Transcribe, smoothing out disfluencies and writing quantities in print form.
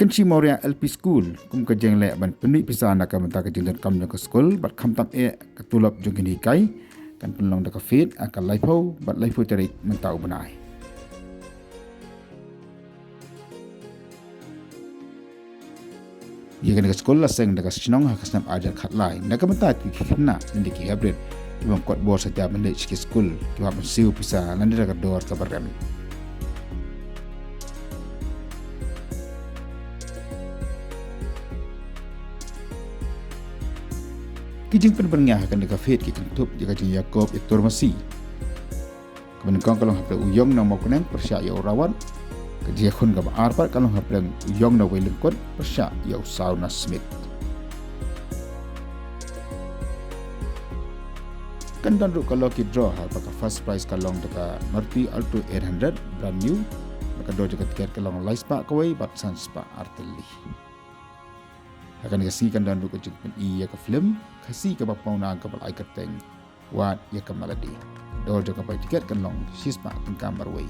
Akan si Moria LP School kum ka jeng le ban penik pisa nak ka menta ka jeng kam ka school bat kham tam ka tulap jong ni kai kan penlong da ka fit akan laifau bat laifau cari menta ubenai. Ia kan ka school la seng da ka sinong ha kasnam ajar khat lai nak ka menta ki khna ndi ki habret ibang kot bor saja bende ki school ki wa siu pisa nan da ka dor ka barem. Kijing penbengah akan dekafet kita tutup jika jeng Yakob itu masih. Kemudian kalau hafle uyong na makuneng persya ya urawan, kerja kun kaba arpat kalau hafle uyong na welingkot persya ya Sauna Smith. Kan dan kalau kita draw hal pakai first prize kalau deka Marti Alto 800 brand new, maka do jika tiket kalau lais pak kawai bat sans pak arteli. Akan kasihkan dan duk kecil iya ke film kasih ke bapau na ke balai keteng wat ya ke maladi dor jaga pai tiket kan long sis pak tengkam barway